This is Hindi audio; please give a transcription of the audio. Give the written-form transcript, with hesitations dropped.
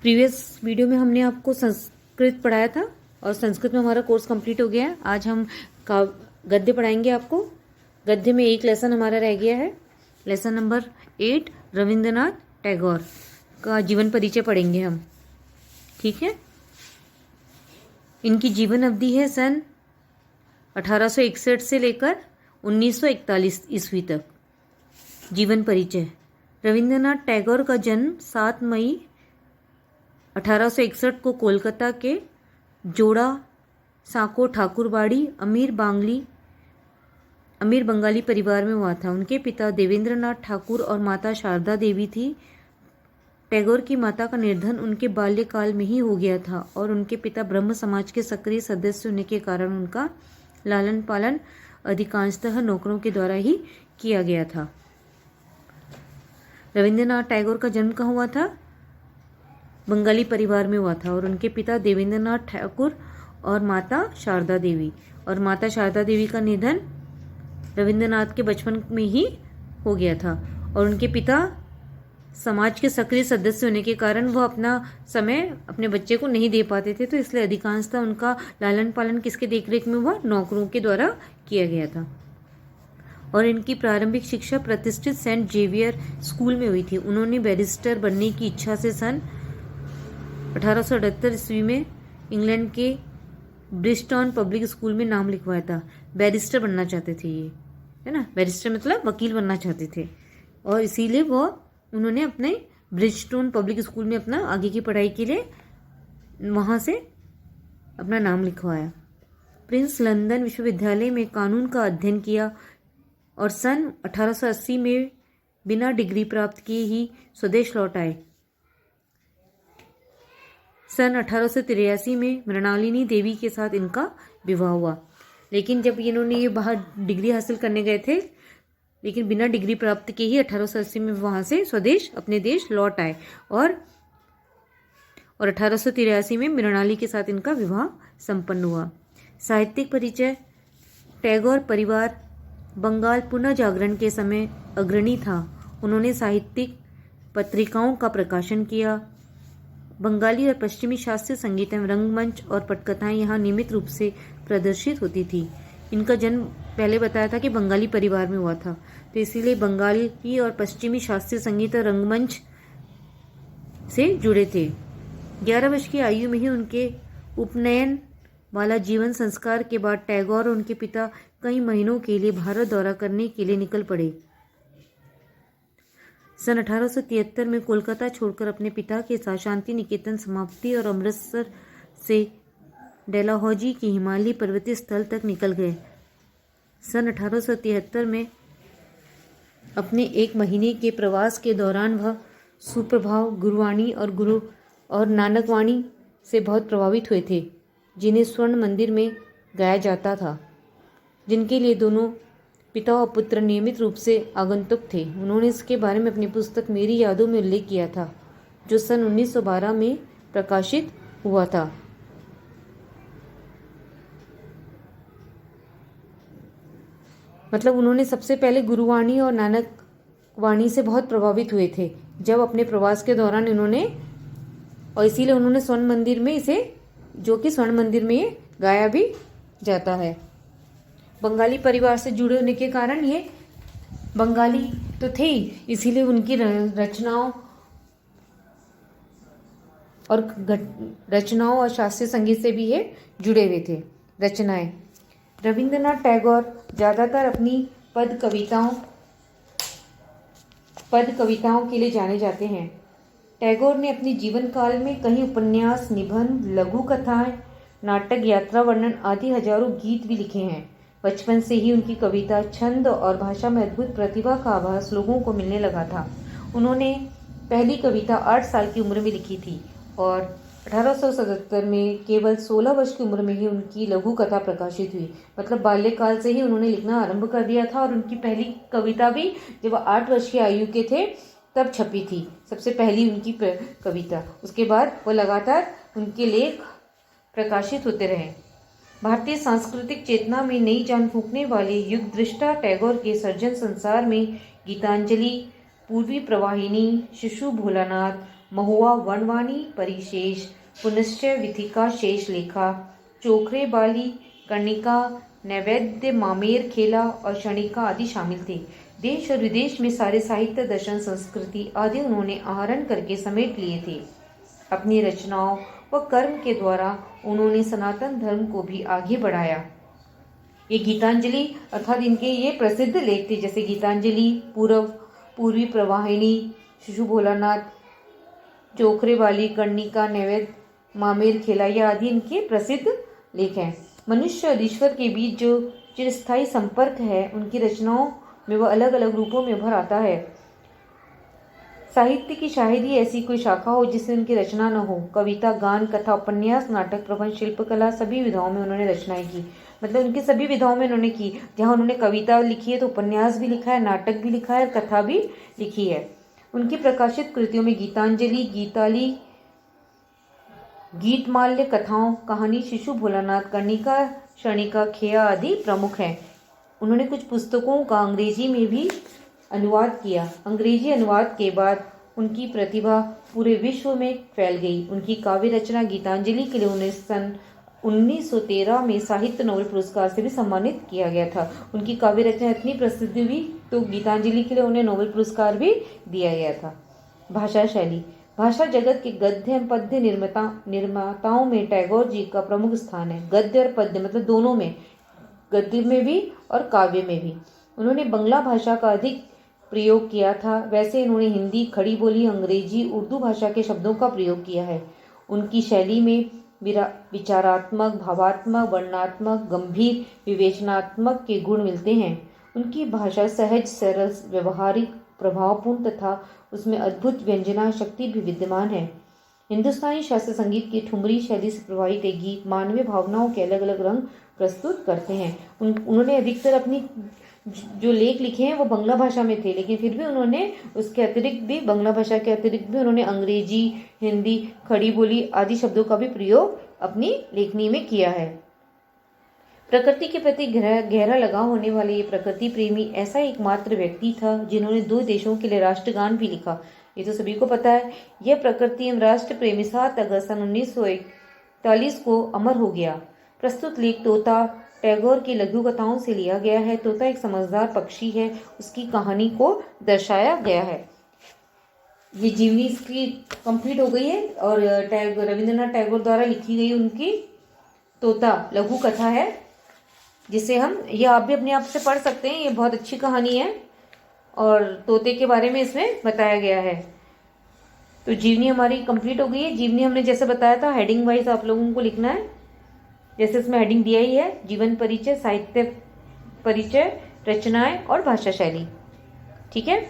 प्रीवियस वीडियो में हमने आपको संस्कृत पढ़ाया था और संस्कृत में हमारा कोर्स कंप्लीट हो गया है। आज हम गद्य पढ़ाएंगे आपको। गद्य में एक लेसन हमारा रह गया है, लेसन नंबर 8 रविंद्रनाथ टैगोर का जीवन परिचय पढ़ेंगे हम। ठीक है। इनकी जीवन अवधि है सन 1861 से लेकर 1941 ईस्वी तक। जीवन परिचय। रविंद्रनाथ टैगोर का जन्म 7 मई 1861 को कोलकाता के जोड़ा साको ठाकुरबाड़ी अमीर बंगाली परिवार में हुआ था। उनके पिता देवेंद्रनाथ ठाकुर और माता शारदा देवी थी। टैगोर की माता का निर्धन उनके बाल्यकाल में ही हो गया था और उनके पिता ब्रह्म समाज के सक्रिय सदस्य होने के कारण उनका लालन पालन अधिकांशतः नौकरों के द्वारा ही किया गया था। रविंद्रनाथ टैगोर का जन्म कहाँ हुआ था? बंगाली परिवार में हुआ था और उनके पिता देवेंद्रनाथ ठाकुर और माता शारदा देवी, और माता शारदा देवी का निधन रविंद्रनाथ के बचपन में ही हो गया था। और उनके पिता समाज के सक्रिय सदस्य होने के कारण वह अपना समय अपने बच्चे को नहीं दे पाते थे, तो इसलिए अधिकांशतः उनका लालन पालन किसके देखरेख में हुआ? नौकरों के द्वारा किया गया था। और इनकी प्रारंभिक शिक्षा प्रतिष्ठित सेंट जेवियर स्कूल में हुई थी। उन्होंने बैरिस्टर बनने की इच्छा से सन 1878 ईस्वी में इंग्लैंड के ब्रिस्टॉन पब्लिक स्कूल में नाम लिखवाया था। बैरिस्टर बनना चाहते थे ये, है ना। बैरिस्टर मतलब वकील बनना चाहते थे, और इसीलिए उन्होंने अपने ब्रिस्टॉन पब्लिक स्कूल में अपना आगे की पढ़ाई के लिए वहाँ से अपना नाम लिखवाया। प्रिंस लंदन विश्वविद्यालय में कानून का अध्ययन किया और सन 1880 में बिना डिग्री प्राप्त किए ही स्वदेश लौट आए। सन 1883 में मृणालिनी देवी के साथ इनका विवाह हुआ। लेकिन जब इन्होंने ये बाहर डिग्री हासिल करने गए थे, लेकिन बिना डिग्री प्राप्त किए ही 1880 में वहाँ से स्वदेश अपने देश लौट आए और 1883 में मृणाली के साथ इनका विवाह संपन्न हुआ। साहित्यिक परिचय। टैगोर परिवार बंगाल पुनः जागरण के समय अग्रणी था। उन्होंने साहित्यिक पत्रिकाओं का प्रकाशन किया। बंगाली और पश्चिमी शास्त्रीय संगीत एवं रंगमंच और पटकथाएं यहाँ नियमित रूप से प्रदर्शित होती थी। इनका जन्म पहले बताया था कि बंगाली परिवार में हुआ था, तो इसीलिए बंगाली और पश्चिमी शास्त्रीय संगीत और रंगमंच से जुड़े थे। 11 वर्ष की आयु में ही उनके उपनयन वाला जीवन संस्कार के बाद टैगोर और उनके पिता कई महीनों के लिए भारत दौरा करने के लिए निकल पड़े। सन 1873 में कोलकाता छोड़कर अपने पिता के साथ शांति निकेतन समाप्ति और अमृतसर से डलहौजी के हिमालयी पर्वतीय स्थल तक निकल गए। सन 1873 में अपने 1 महीने के प्रवास के दौरान वह सुप्रभाव गुरुवाणी और नानकवाणी से बहुत प्रभावित हुए थे, जिन्हें स्वर्ण मंदिर में गाया जाता था, जिनके लिए दोनों पिता और पुत्र नियमित रूप से आगंतुक थे। उन्होंने इसके बारे में अपनी पुस्तक मेरी यादों में उल्लेख किया था, जो सन 1912 में प्रकाशित हुआ था। मतलब उन्होंने सबसे पहले गुरुवाणी और नानकवाणी से बहुत प्रभावित हुए थे जब अपने प्रवास के दौरान इन्होंने, और इसीलिए उन्होंने स्वर्ण मंदिर में इसे, जो कि स्वर्ण मंदिर में ये गाया भी जाता है। बंगाली परिवार से जुड़े होने के कारण ये बंगाली तो थे ही, इसीलिए उनकी रचनाओं और शास्त्रीय संगीत से भी ये जुड़े हुए थे। रचनाएं। रविंद्रनाथ टैगोर ज़्यादातर अपनी पद कविताओं के लिए जाने जाते हैं। टैगोर ने अपने जीवन काल में कई उपन्यास, निबंध, लघु कथाएं, नाटक, यात्रा वर्णन आदि हजारों गीत भी लिखे हैं। बचपन से ही उनकी कविता, छंद और भाषा में अद्भुत प्रतिभा का आभास लोगों को मिलने लगा था। उन्होंने पहली कविता 8 साल की उम्र में लिखी थी और 1877 में केवल 16 वर्ष की उम्र में ही उनकी लघु कथा प्रकाशित हुई। मतलब बाल्यकाल से ही उन्होंने लिखना आरंभ कर दिया था और उनकी पहली कविता भी जब 8 वर्ष की आयु के थे तब छपी थी, सबसे पहली उनकी कविता। उसके बाद वो लगातार उनके लेख प्रकाशित होते रहे। भारतीय सांस्कृतिक चेतना में नई जान फूंकने वाले युग दृष्टा टैगोर के सर्जन संसार में गीतांजलि, पूर्वी प्रवाहिनी, शिशु भोलानाथ, महुआ वनवाणी परिशेष, पुनश्च विथिका शेष लेखा, चोखरे बाली, कर्णिका, नैवेद्य, मामेर खेला और क्षणिका आदि शामिल थे। देश और विदेश में सारे साहित्य, दर्शन, संस्कृति आदि उन्होंने आहरण करके समेट लिए थे। अपनी रचनाओं व कर्म के द्वारा उन्होंने सनातन धर्म को भी आगे बढ़ाया। ये गीतांजलि अर्थात इनके ये प्रसिद्ध लेख थे, जैसे गीतांजलि, पूर्वी प्रवाहिनी, शिशु भोलानाथ, चोखरे वाली, कर्णिका, नैवेद्य, मामेर खेला, ये आदि इनके प्रसिद्ध लेख हैं। मनुष्य और ईश्वर के बीच जो चिरस्थायी संपर्क है, उनकी रचनाओं में वह अलग अलग रूपों में उभर आता है। साहित्य की शायद ही ऐसी कोई शाखा हो जिससे उनकी रचना न हो। कविता, गान, कथा, उपन्यास, नाटक, प्रबंध, शिल्पकला, सभी विधाओं में उन्होंने रचनाएं की। मतलब उनकी सभी विधाओं में उन्होंने की। जहाँ उन्होंने कविता लिखी है तो उपन्यास भी लिखा है, नाटक भी लिखा है और कथा भी लिखी है। उनकी प्रकाशित कृतियों में गीतांजलि, गीताली, गीतमाल्य, कथाओं, कहानी, शिशु भोलानाथ, कर्णिका, क्षणिका, खेया आदि प्रमुख हैं। उन्होंने कुछ पुस्तकों का अंग्रेजी में भी अनुवाद किया। अंग्रेजी अनुवाद के बाद उनकी प्रतिभा पूरे विश्व में फैल गई। उनकी काव्य रचना गीतांजलि के लिए उन्हें सन 1913 में साहित्य नोबेल पुरस्कार से भी सम्मानित किया गया था। उनकी काव्य रचना इतनी प्रसिद्ध हुई तो गीतांजलि के लिए उन्हें नोबेल पुरस्कार भी दिया गया था। भाषा शैली, भाषा जगत के गद्य एवं पद्य निर्माताओं में टैगोर जी का प्रमुख स्थान है। गद्य और पद्य मतलब दोनों में, गद्य में भी और काव्य में भी। उन्होंने बंगला भाषा का अधिक प्रयोग किया था। वैसे इन्होंने हिंदी, खड़ी बोली, अंग्रेजी, उर्दू भाषा के शब्दों का प्रयोग किया है। उनकी शैली में विचारात्मक, भावात्मक, वर्णनात्मक, गंभीर, विवेचनात्मक के गुण मिलते हैं। उनकी भाषा सहज, सरल, व्यवहारिक, प्रभावपूर्ण तथा उसमें अद्भुत व्यंजना शक्ति भी विद्यमान है। हिंदुस्तानी शास्त्रीय संगीत की ठुमरी शैली से प्रभावित ये गीत मानवीय भावनाओं के अलग अलग रंग प्रस्तुत करते हैं। उन्होंने अधिकतर अपनी जो लेख लिखे हैं वो बंगला भाषा में थे, लेकिन फिर भी उन्होंने उसके अतिरिक्त भी, बंगला भाषा के अतिरिक्त भी उन्होंने अंग्रेजी, हिंदी, खड़ी बोली आदि शब्दों का भी प्रयोग अपनी लेखनी में किया है। प्रकृति के प्रति गहरा लगाव होने वाले ये प्रकृति प्रेमी ऐसा एकमात्र व्यक्ति था जिन्होंने 2 देशों के लिए राष्ट्रगान भी लिखा। ये तो सभी को पता है। यह प्रकृति एवं राष्ट्र प्रेमी 7 अगस्त सन 1941 को अमर हो गया। प्रस्तुत लेख तोता टैगोर की लघु कथाओं से लिया गया है। तोता एक समझदार पक्षी है, उसकी कहानी को दर्शाया गया है। ये जीवनी इसकी कंप्लीट हो गई है और रविंद्रनाथ टैगोर द्वारा लिखी गई उनकी तोता लघु कथा है, जिसे ये आप भी अपने आप से पढ़ सकते हैं। ये बहुत अच्छी कहानी है और तोते के बारे में इसमें बताया गया है। तो जीवनी हमारी कंप्लीट हो गई है। जीवनी हमने जैसे बताया था हेडिंग वाइज आप लोगों को लिखना है, जैसे इसमें हेडिंग दिया ही है, जीवन परिचय, साहित्य परिचय, रचनाएं और भाषा शैली। ठीक है।